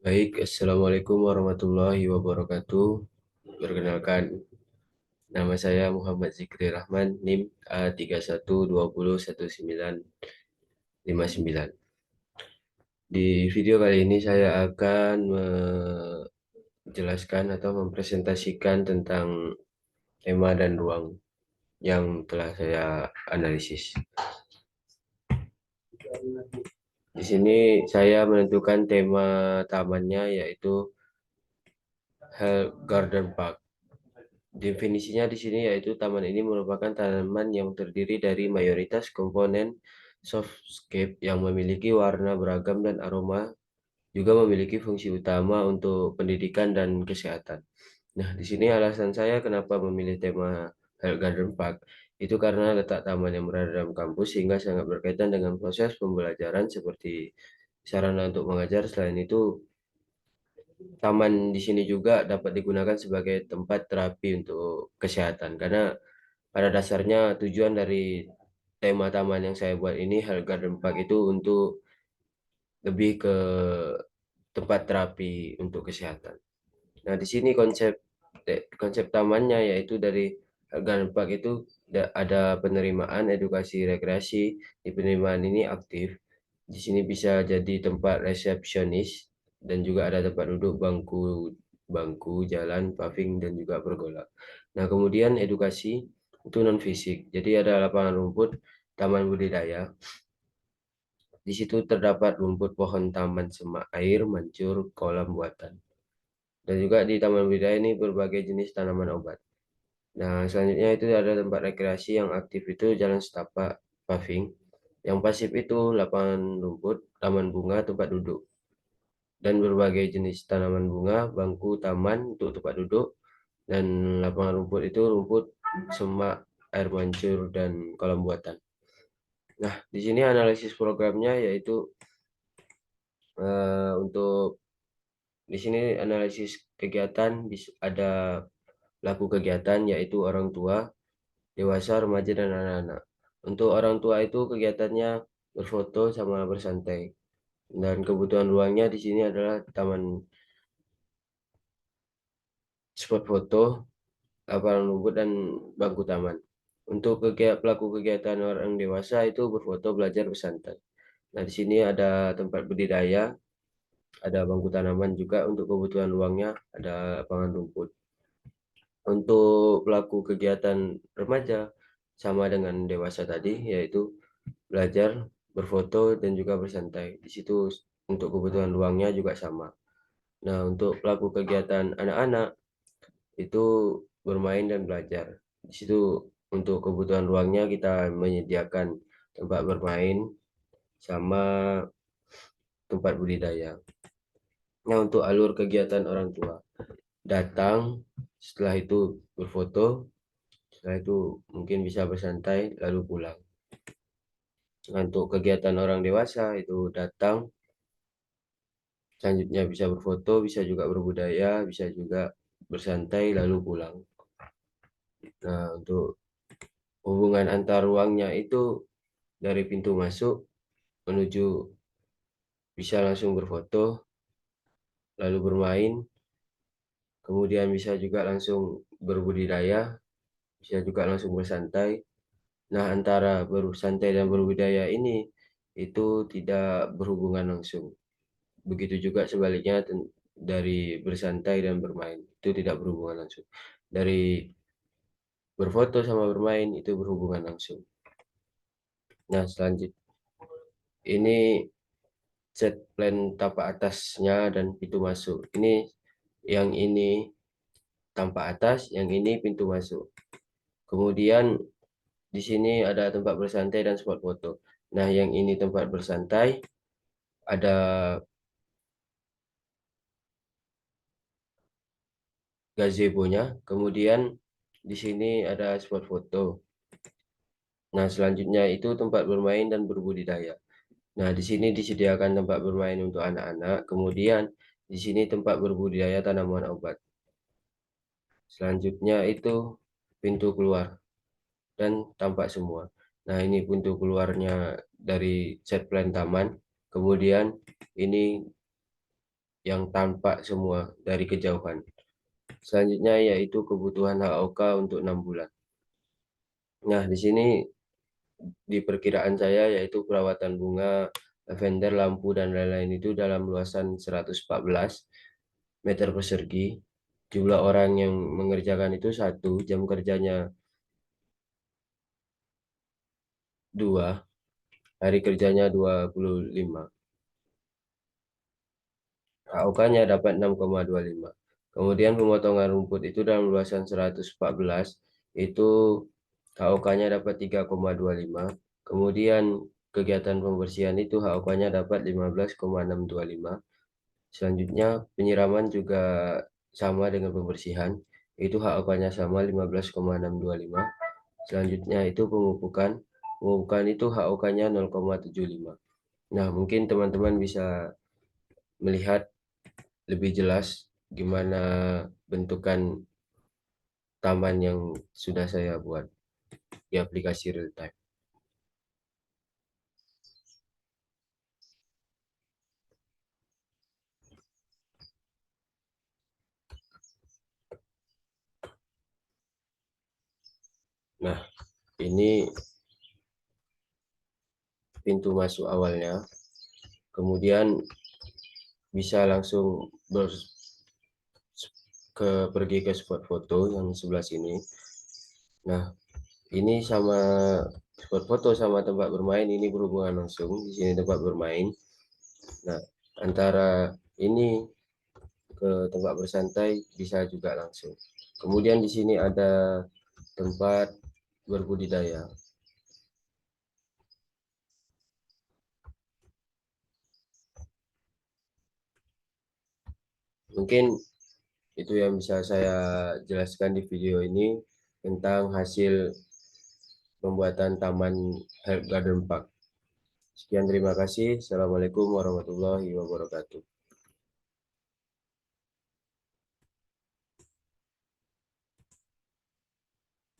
Baik, Assalamualaikum warahmatullahi wabarakatuh. Perkenalkan, nama saya Muhammad Zikri Rahman, NIM A31201959. Di video kali ini saya akan menjelaskan atau mempresentasikan tentang tema dan ruang yang telah saya analisis. Di sini saya menentukan tema tamannya yaitu Health Garden Park. Definisinya di sini yaitu taman ini merupakan tanaman yang terdiri dari mayoritas komponen softscape yang memiliki warna beragam dan aroma, juga memiliki fungsi utama untuk pendidikan dan kesehatan. Nah, di sini alasan saya kenapa memilih tema Health Garden Park itu karena letak taman yang berada dalam kampus sehingga sangat berkaitan dengan proses pembelajaran seperti sarana untuk mengajar. Selain itu, taman di sini juga dapat digunakan sebagai tempat terapi untuk kesehatan karena pada dasarnya tujuan dari tema taman yang saya buat ini Health Garden Park itu untuk lebih ke tempat terapi untuk kesehatan. Nah, di sini konsep tamannya yaitu dari Health Garden Park itu ada penerimaan edukasi rekreasi. Di penerimaan ini aktif. Di sini bisa jadi tempat resepsionis dan juga ada tempat duduk, bangku, jalan, paving dan juga pergolak. Nah, kemudian edukasi itu non fisik. Jadi ada lapangan rumput, taman budidaya. Di situ terdapat rumput pohon taman semak air, mancur, kolam buatan. Dan juga di taman budidaya ini berbagai jenis tanaman obat. Nah, selanjutnya itu ada tempat rekreasi yang aktif itu jalan setapak, paving. Yang pasif itu lapangan rumput, taman bunga, tempat duduk. Dan berbagai jenis tanaman bunga, bangku taman untuk tempat duduk. Dan lapangan rumput itu rumput, semak, air mancur, dan kolam buatan. Nah, di sini analisis programnya yaitu untuk di sini analisis kegiatan ada pelaku kegiatan yaitu orang tua, dewasa, remaja, dan anak-anak. Untuk orang tua itu kegiatannya berfoto sama bersantai. Dan kebutuhan ruangnya di sini adalah taman spot foto, lapangan rumput, dan bangku taman. Untuk pelaku kegiatan orang dewasa itu berfoto, belajar, bersantai. Nah, di sini ada tempat budidaya, ada bangku tanaman juga untuk kebutuhan ruangnya, ada lapangan rumput. Untuk pelaku kegiatan remaja sama dengan dewasa tadi, yaitu belajar, berfoto, dan juga bersantai. Di situ untuk kebutuhan ruangnya juga sama. Nah, untuk pelaku kegiatan anak-anak itu bermain dan belajar. Di situ untuk kebutuhan ruangnya kita menyediakan tempat bermain sama tempat budidaya. Nah, untuk alur kegiatan orang tua, datang, setelah itu berfoto, setelah itu mungkin bisa bersantai, lalu pulang. Nah, untuk kegiatan orang dewasa itu datang, selanjutnya bisa berfoto, bisa juga berbudaya, bisa juga bersantai, lalu pulang. Nah, untuk hubungan antar ruangnya itu dari pintu masuk menuju bisa langsung berfoto, lalu bermain, kemudian bisa juga langsung berbudidaya, bisa juga langsung bersantai. Nah, antara bersantai dan berbudidaya ini itu tidak berhubungan langsung. Begitu juga sebaliknya dari bersantai dan bermain itu tidak berhubungan langsung. Dari berfoto sama bermain itu berhubungan langsung. Nah, selanjutnya ini set plan tapak atasnya dan pintu masuk. Yang ini tampak atas, yang ini pintu masuk. Kemudian di sini ada tempat bersantai dan spot foto. Nah, yang ini tempat bersantai, ada gazebo-nya. Kemudian di sini ada spot foto. Nah, selanjutnya itu tempat bermain dan berbudidaya. Nah, di sini disediakan tempat bermain untuk anak-anak. Kemudian di sini tempat berbudidaya tanaman obat. Selanjutnya itu pintu keluar dan tampak semua. Nah, ini pintu keluarnya dari set plan taman. Kemudian ini yang tampak semua dari kejauhan. Selanjutnya yaitu kebutuhan HOK untuk 6 bulan. Nah, di sini di perkiraan saya yaitu perawatan bunga, lavender, lampu, dan lain-lain itu dalam luasan 114 meter persegi. Jumlah orang yang mengerjakan itu 1, jam kerjanya 2, hari kerjanya 25. HOK-nya dapat 6,25. Kemudian pemotongan rumput itu dalam luasan 114 itu HOK-nya dapat 3,25. Kemudian kegiatan pembersihan itu HOK-nya dapat 15,625. Selanjutnya penyiraman juga sama dengan pembersihan, itu HOK-nya sama 15,625. Selanjutnya itu pemupukan. Pemupukan itu HOK-nya 0,75. Nah, mungkin teman-teman bisa melihat lebih jelas gimana bentukan taman yang sudah saya buat di aplikasi real time. Nah, ini pintu masuk awalnya. Kemudian bisa langsung pergi ke spot foto yang sebelah sini. Nah, ini sama spot foto sama tempat bermain ini berhubungan langsung. Di sini tempat bermain. Nah, antara ini ke tempat bersantai bisa juga langsung. Kemudian di sini ada tempat berbudidaya. Mungkin itu yang bisa saya jelaskan di video ini tentang hasil pembuatan Taman Garden Park. Sekian, terima kasih. Assalamualaikum warahmatullahi wabarakatuh.